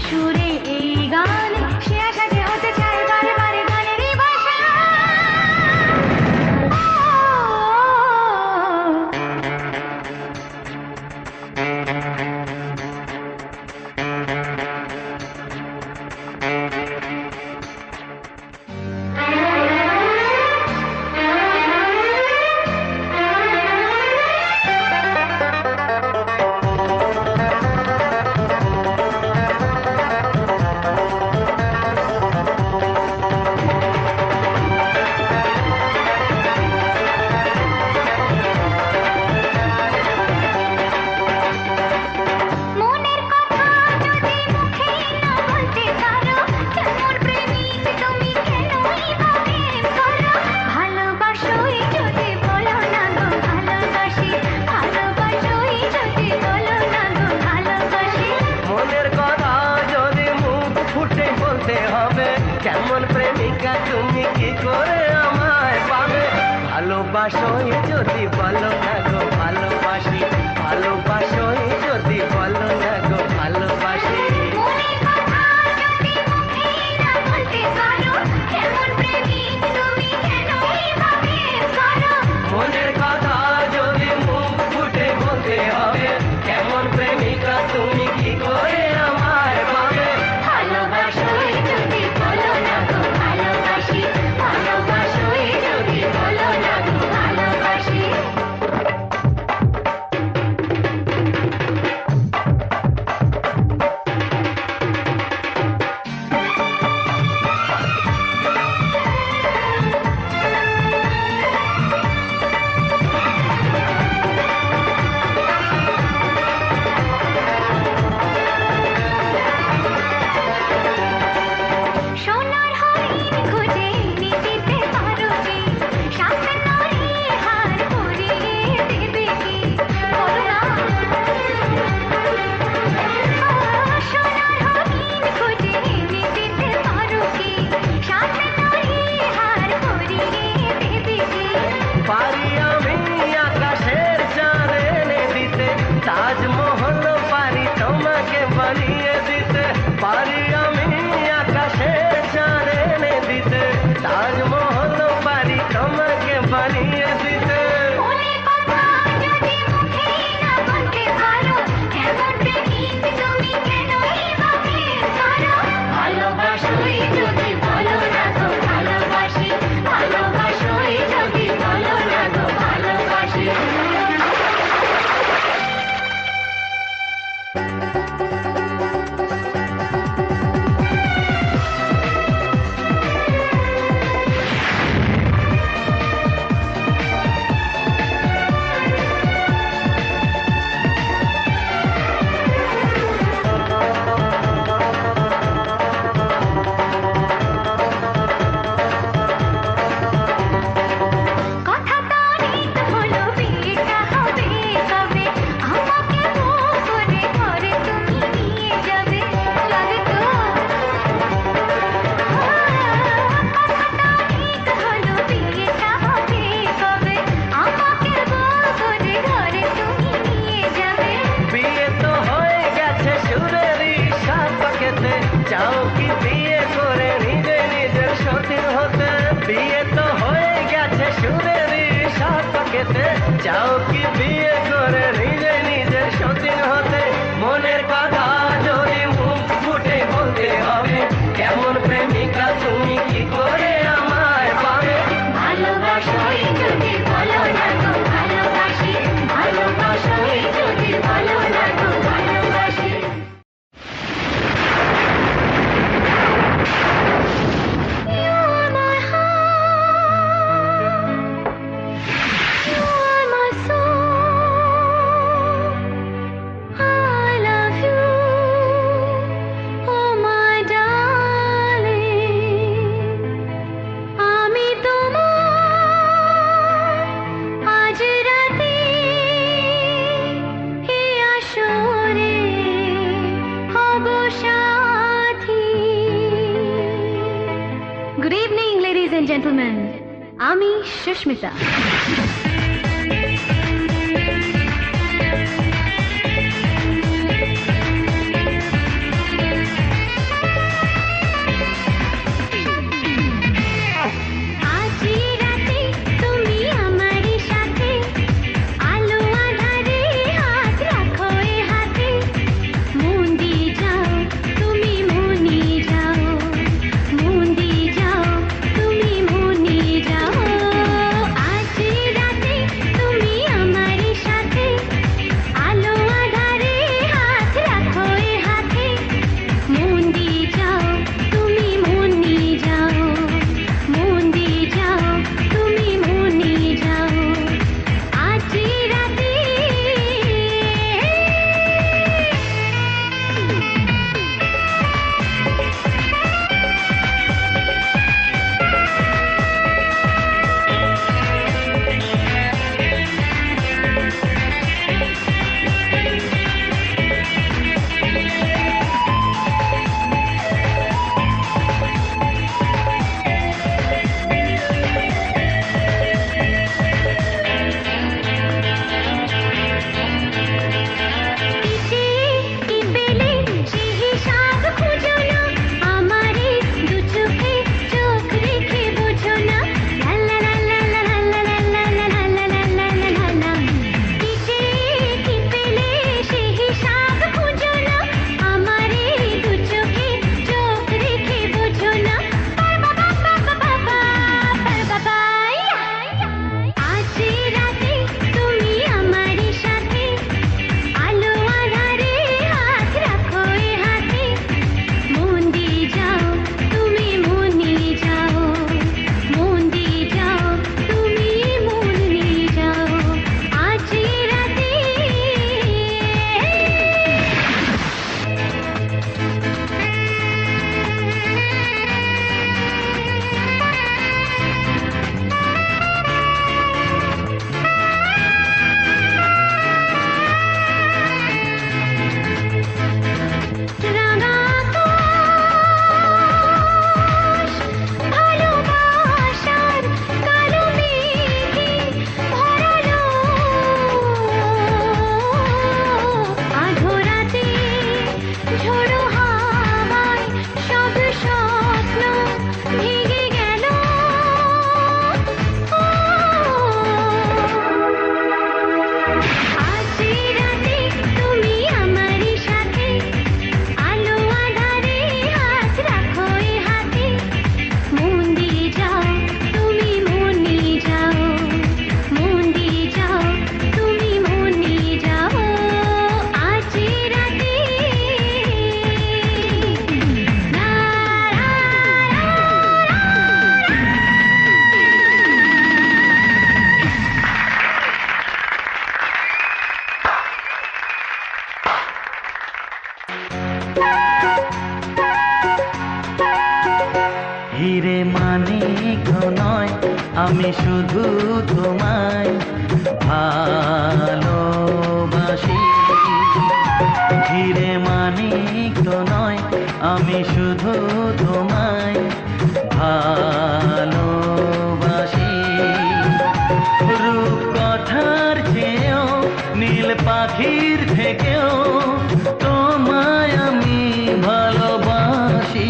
সুরে এই গান সে আশা যে হতে চায় বারে বারে গানেরই ভাষা। কেমন প্রেমিকা তুমি কি করে আমায় পাবে? ভালোবাসোই যদি বলো না গো ভালোবাসি, ভালোবাসোই যদি বলো না গো ভালোবাসি। মনের কথা যদি মুখ ফুটে বলতে হবে, কেমন প্রেমিকা তুমি কি করে আমায় পাবে? ভালোবাসোই যদি বলো না গো ভালোবাসি, ভালোবাসোই যদি বলো না গো ভালোবাসি। তাজমহল পারি তোমাকে বানিয়ে দিতে, পারি আমি আকাশের চাঁদ এনে দিতে, তাজমহল পারি তোমাকে বানিয়ে দিতে। ভালোবাসোই যদি বলো না গো ভালোবাসি, ভালোবাসোই যদি বলো না গো ভালোবাসি। চাও কি বিয়ে করে নিজে নিজের সতীন হতে? বিয়ে তো হয়ে গেছে সুরেরই সাত পাকেতে, চাও কি বিয়ে করে নিজে নিজের সতীন হতে? মনের কথা যদি মুখ ফুটে বলতে হবে, কেমন প্রেমিকা তুমি কি করে আমায় পাবে? ভালোবাসোই যদি বলো না গো ভালোবাসি, ভালোবাসোই যদি বলো না গো ভালোবাসি। Good evening, ladies and gentlemen. Ami Shushmita. আমি শুধু তোমায় ভালোবাসি। হিরে মানিক তো নয়, আমি শুধু তোমায় ভালোবাসি। রূপ কথার চেয়েও নীল পাখির থেকেও তোমায় আমি ভালোবাসি।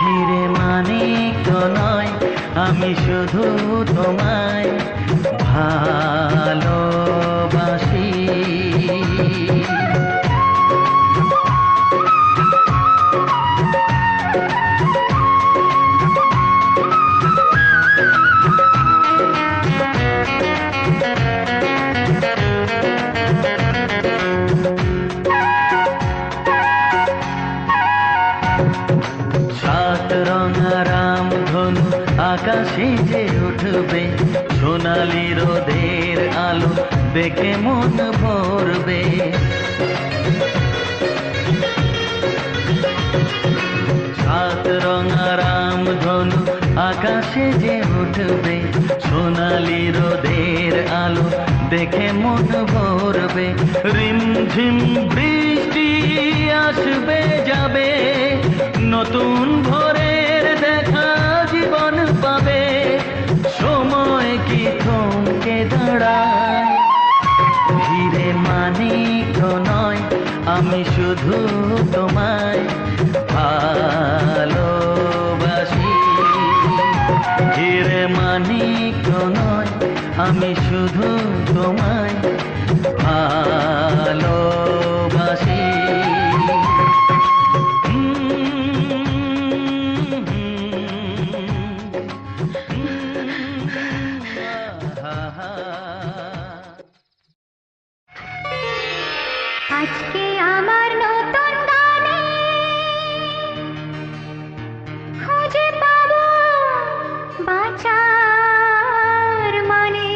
হিরে মানিক তো নয়, আমি শুধু তোমায় ভালোবাসি। সাত রঙা রামধনু আকাশে যে উঠবে, সোনালি রোদের আলো দেখে মন ভরবে। সাত রঙা রামধনু আকাশে যে উঠবে, সোনালি রোদের আলো দেখে মন ভরবে। রিমঝিম বৃষ্টি আসবে যাবে, নতুন ভোরের দেখা জীবন পাবে। সময় কি থমকে দাঁড়ায়? হিরে মানিক নয়, আমি শুধু তোমায় ভালোবাসি। হিরে মানিক নয়, আমি শুধু তোমায় ভালোবাসি। আজকে আমার নতুন গানে খুঁজে পাবো বাঁচার মানে।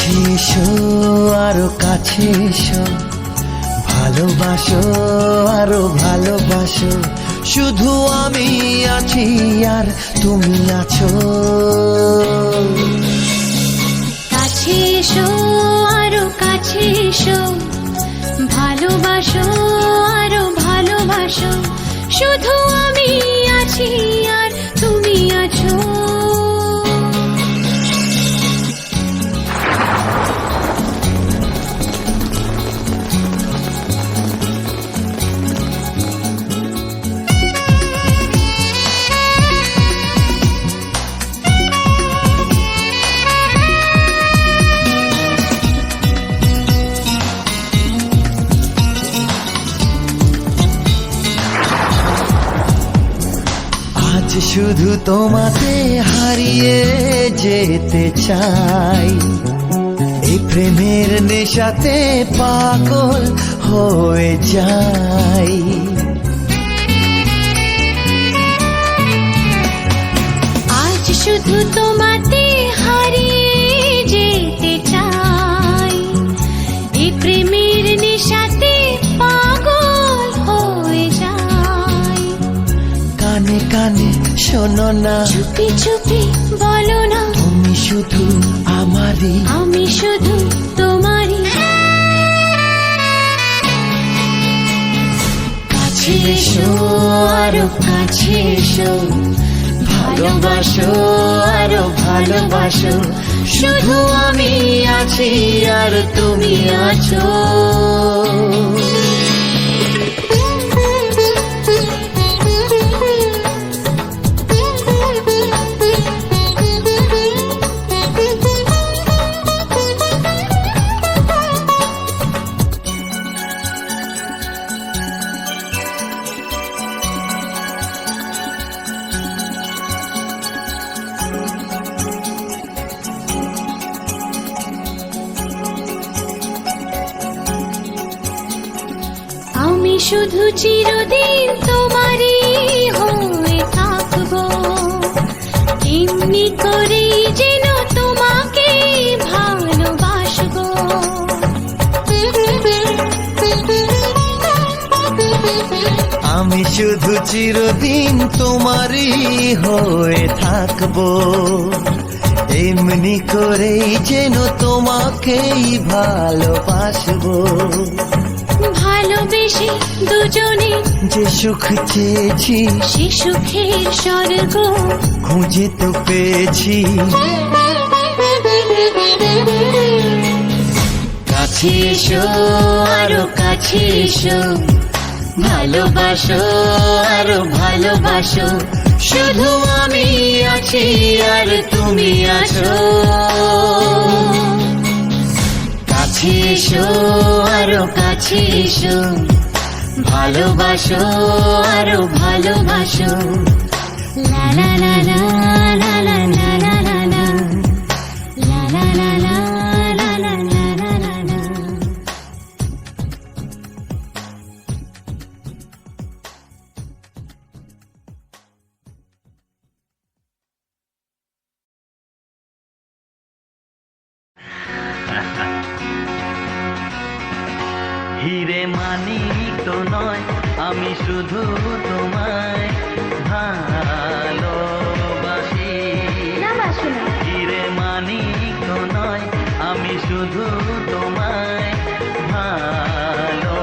কাছে এসো আরো কাছে এসো, ভালোবাসো আরো ভালোবাসো, শুধু আমি আছি আর তুমি আছো। কাছে এসো আরো কাছে এসো, ভালোবাসো আরো ভালোবাসো, শুধু আমি আছি আর তুমি আছো। আজ শুধু তোমাতে হারিয়ে যেতে চাই, এই প্রেমের নেশাতে পাগল হয়ে যাই। আজ শুধু তোমাতে হারিয়ে যেতে চাই, এই প্রেমের নেশাতে পাগল হয়ে যাই। কানে কানে শোনো না, চুপি চুপি বলো না, তুমি শুধু আমারই, আমি শুধু তোমারই। কাছে এসো আরো কাছে এসো, ভালোবাসো আরো ভালোবাসো, শুধু আমি আছি আর তুমি আছো। আমি শুধু চিরদিন তোমারই হয়ে থাকবো, এমনি করেই যেন তোমাকে ভালোবাসবো। আমি শুধু চিরদিন তোমারই হয়ে থাকবো, এমনি করেই যেন তোমাকেই ভালোবাসবো। ভালোবেসে দুজনে যে সুখ চেয়েছি, সে সুখের স্বর্গ খুঁজে তো পেয়েছি। কাছে এসো আরো কাছে এসো, ভালোবাসো আরো ভালোবাসো, শুধু আমি আছি আর তুমি আছো। কাছে এসো আরো কাছে এসো, ভালোবাসো আরো ভালোবাসো। লা লা লা লা লা লা লা লা লা লা, লা লা লা লা লা লা লা লা লা লা। হিরে মানিক তো নয়, আমি শুধু তোমায় ভালোবাসি। না বাসো না। হিরে মানিক তো নয়, আমি শুধু তোমায় ভালোবাসি।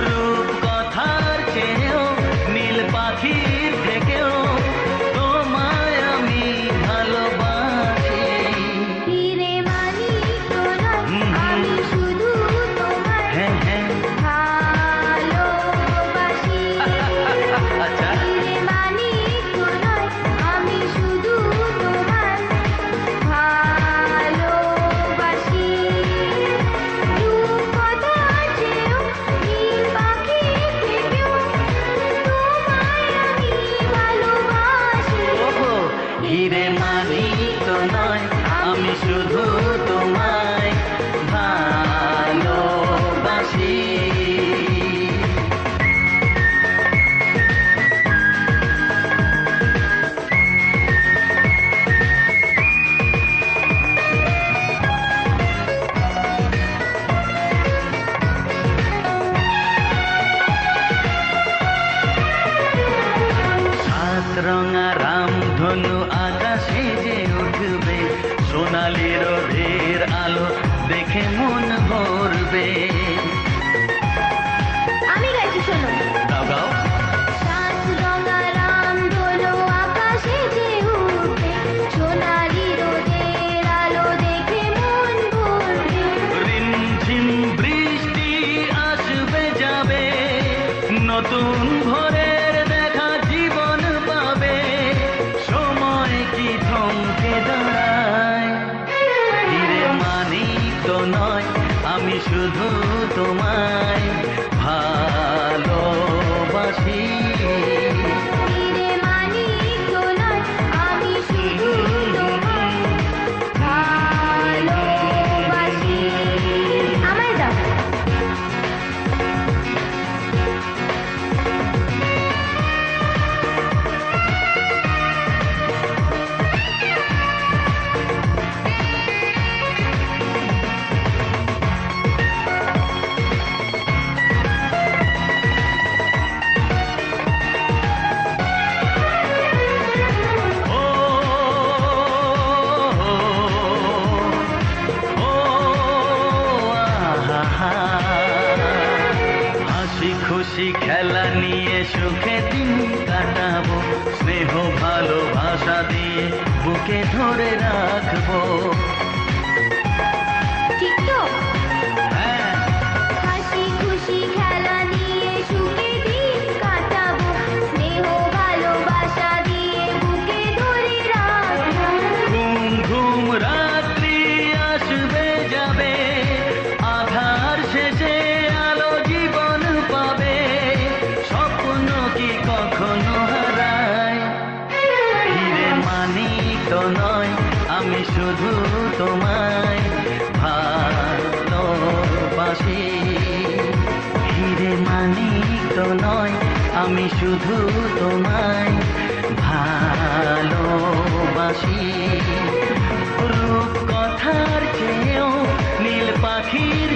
রূপ কথার চেয়েও নীল পাখির থেকেও তোমায় আমি ভালোবাসি। হিরে মানিক তো নয়, আমি শুধু তোমায় হ্যাঁ হ্যাঁ ভালোবাসি। আচ্ছা হিরে মানিক তো নয়, আমি শুধু তোমায় ভালোবাসি। সোনালি রোদের আলো দেখে মন ভরবে। আমি গাইছি, শোনো। গাও গাও। সাত রঙা রাম ধনু আকাশে যে উঠবে, সোনালি রোদের আলো দেখে মন ভরবে। রিমঝিম বৃষ্টি আসবে যাবে, নতুন ভোরের দেখা জীবন পাবে। সময় কি থমকে দাঁড়ায়? হিরে মানিক তো নয়, আমি শুধু তোমায় ভালোবাসি। হিরে মানিক তো নয়, আমি শুধু তোমায় ভালোবাসি। আমায় দাও। ও, ও, আহা, হাসি খুশি খেলা নিয়ে সুখে দিন কাটাবো, স্নেহ ভালোবাসা দিয়ে বুকে ধরে রাখবো। ঠিক তো? হ্যাঁ, হাসি খুশি খেলা নিয়ে সুখে দিন কাটাবো, স্নেহ ভালোবাসা দিয়ে বুকে ধরে রাখবো। ঘুম ঘুম রাত্রি আসবে যাবে, আধার শেষে আলো জীবন পাবে। স্বপ্ন কি কখনো হারায়? হিরে মানিক তো নয়, আমি শুধু তোমায় ভালোবাসি। হিরে মানিক তো নয়, আমি শুধু তোমায় ভালোবাসি। রূপ কথার চেয়েও নীল পাখির